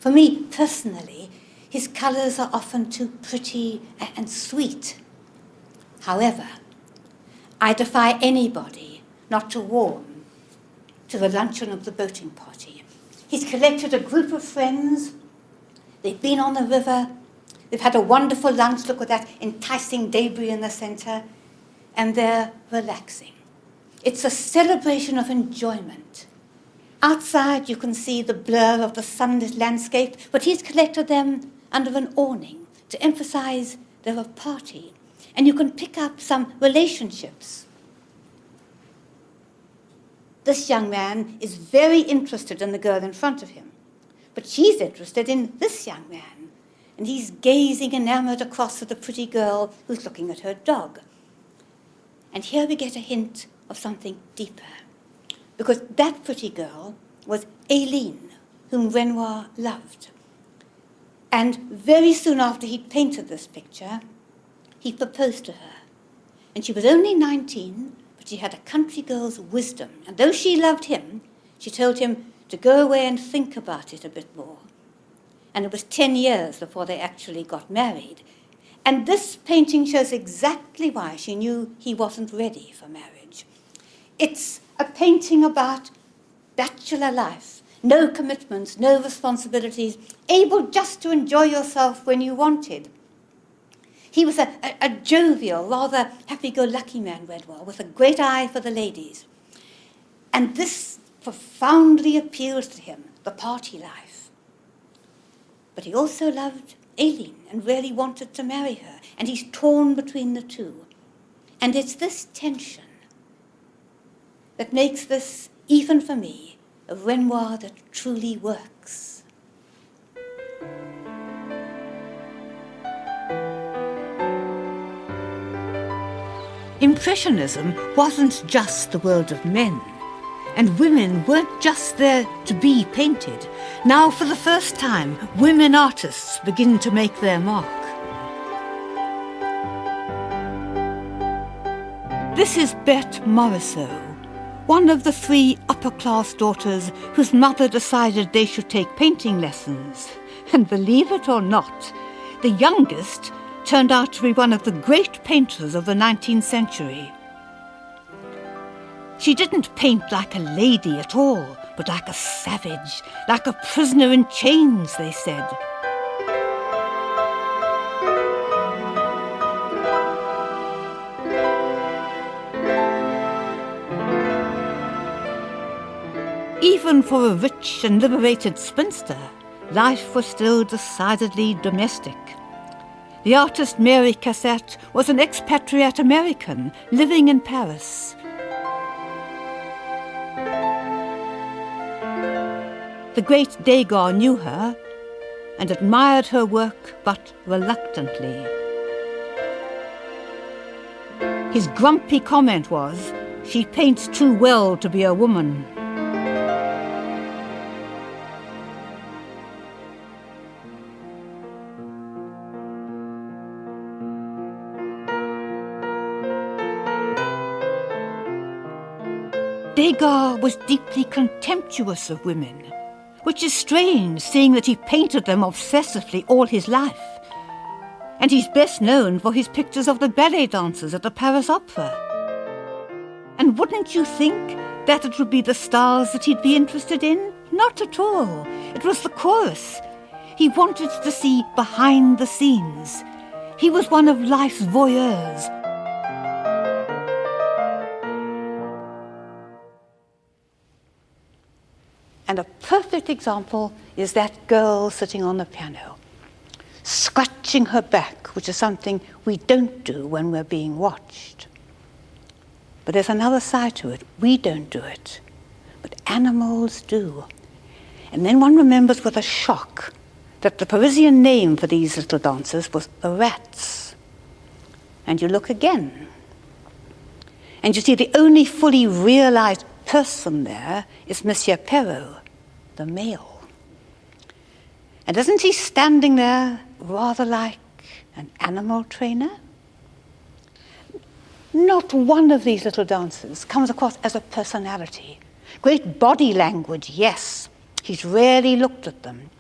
For me, personally, his colours are often too pretty and sweet. However, I defy anybody not to warm to the luncheon of the boating party. He's collected a group of friends. They've been on the river. They've had a wonderful lunch. Look at that enticing debris in the centre. And they're relaxing. It's a celebration of enjoyment. Outside, you can see the blur of the sunlit landscape, but he's collected them under an awning to emphasize they're a party. And you can pick up some relationships. This young man is very interested in the girl in front of him, but she's interested in this young man, and he's gazing enamored across at the pretty girl who's looking at her dog. And here we get a hint of something deeper, because that pretty girl was Aileen, whom Renoir loved. And very soon after he'd painted this picture, he proposed to her. And she was only 19, but she had a country girl's wisdom. And though she loved him, she told him to go away and think about it a bit more. And it was 10 years before they actually got married. And this painting shows exactly why she knew he wasn't ready for marriage. It's a painting about bachelor life, no commitments, no responsibilities, able just to enjoy yourself when you wanted. He was a jovial, rather happy-go-lucky man, Renoir, with a great eye for the ladies. And this profoundly appeals to him, the party life. But he also loved Aileen and really wanted to marry her, and he's torn between the two. And it's this tension that makes this, even for me, a Renoir that truly works. Impressionism wasn't just the world of men, and women weren't just there to be painted. Now, for the first time, women artists begin to make their mark. This is Berthe Morisot, one of the 3 upper-class daughters whose mother decided they should take painting lessons. And believe it or not, the youngest turned out to be one of the great painters of the 19th century. She didn't paint like a lady at all, but like a savage, like a prisoner in chains, they said. Even for a rich and liberated spinster, life was still decidedly domestic. The artist Mary Cassatt was an expatriate American living in Paris. The great Degas knew her and admired her work, but reluctantly. His grumpy comment was, "She paints too well to be a woman." Degas was deeply contemptuous of women, which is strange, seeing that he painted them obsessively all his life. And he's best known for his pictures of the ballet dancers at the Paris Opera. And wouldn't you think that it would be the stars that he'd be interested in? Not at all. It was the chorus. He wanted to see behind the scenes. He was one of life's voyeurs. And a perfect example is that girl sitting on the piano, scratching her back, which is something we don't do when we're being watched. But there's another side to it. We don't do it, but animals do. And then one remembers with a shock that the Parisian name for these little dancers was the rats. And you look again, and you see the only fully realized person there is Monsieur Perrault, the male. And isn't he standing there rather like an animal trainer? Not one of these little dancers comes across as a personality. Great body language, yes. He's rarely looked at them.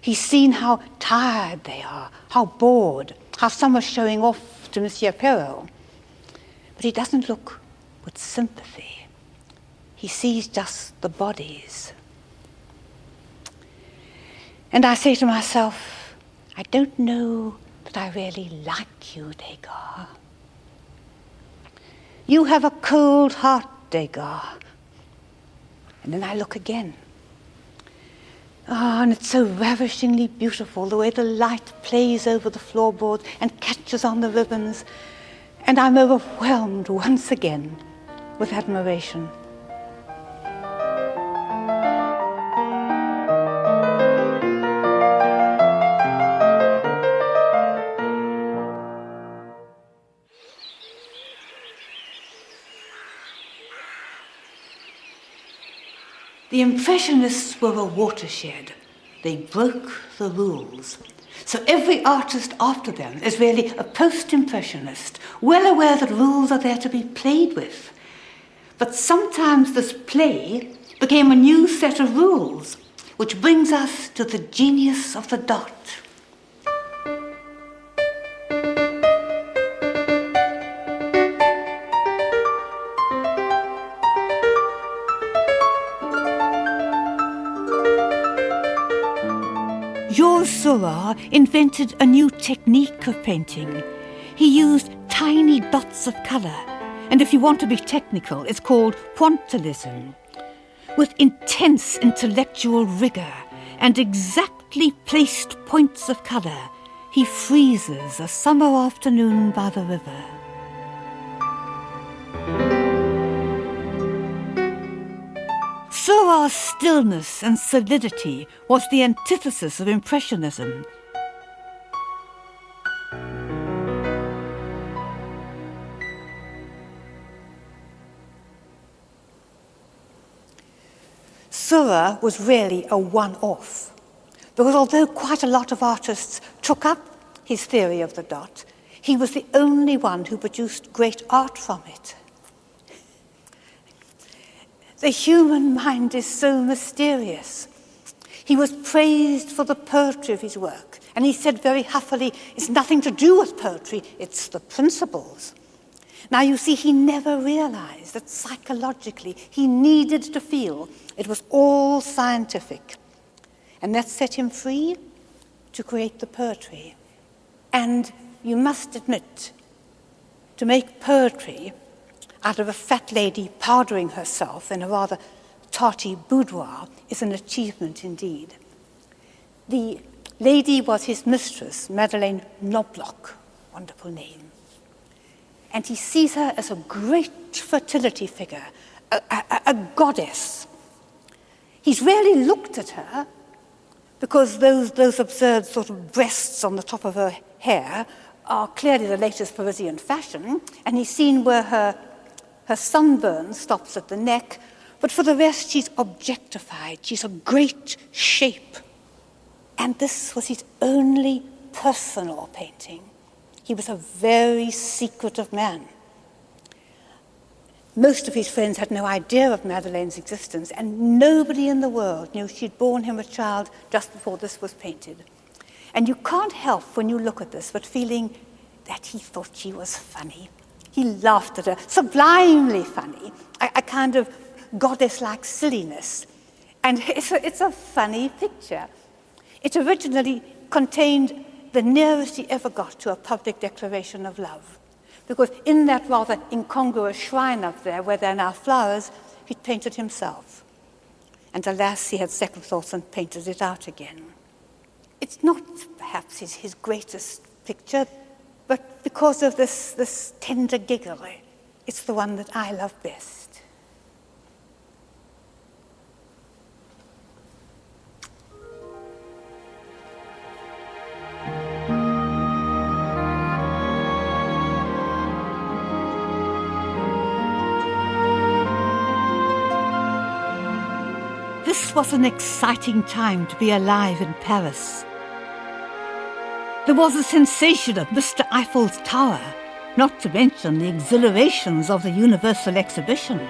He's seen how tired they are, how bored, how some are showing off to Monsieur Perrault. But he doesn't look with sympathy. He sees just the bodies. And I say to myself, I don't know that I really like you, Degas. You have a cold heart, Degas. And then I look again. And it's so ravishingly beautiful, the way the light plays over the floorboards and catches on the ribbons. And I'm overwhelmed once again with admiration. The Impressionists were a watershed. They broke the rules. So every artist after them is really a post-impressionist, well aware that rules are there to be played with. But sometimes this play became a new set of rules, which brings us to the genius of the dot. Georges Seurat invented a new technique of painting. He used tiny dots of colour, and if you want to be technical, it's called pointillism. With intense intellectual rigour and exactly placed points of colour, he freezes a summer afternoon by the river. Seurat's stillness and solidity was the antithesis of Impressionism. Seurat was really a one-off, because although quite a lot of artists took up his theory of the dot, he was the only one who produced great art from it. The human mind is so mysterious. He was praised for the poetry of his work, and he said very huffily, it's nothing to do with poetry, it's the principles. Now you see, he never realized that psychologically he needed to feel it was all scientific. And that set him free to create the poetry. And you must admit, to make poetry out of a fat lady powdering herself in a rather tarty boudoir is an achievement indeed. The lady was his mistress, Madeleine Knobloch, wonderful name. And he sees her as a great fertility figure, a goddess. He's really looked at her because those absurd sort of breasts on the top of her hair are clearly the latest Parisian fashion, and he's seen where her sunburn stops at the neck, but for the rest she's objectified. She's a great shape. And this was his only personal painting. He was a very secretive man. Most of his friends had no idea of Madeleine's existence, and nobody in the world knew she'd borne him a child just before this was painted. And you can't help, when you look at this, but feeling that he thought she was funny. He laughed at her, sublimely funny, a kind of goddess-like silliness. And it's a funny picture. It originally contained the nearest he ever got to a public declaration of love. Because in that rather incongruous shrine up there, where there are now flowers, he'd painted himself. And alas, he had second thoughts and painted it out again. It's not perhaps his greatest picture, but because of this tender giggle, it's the one that I love best. This was an exciting time to be alive in Paris. There was a sensation of Mr. Eiffel's Tower, not to mention the exhilarations of the Universal Exhibition.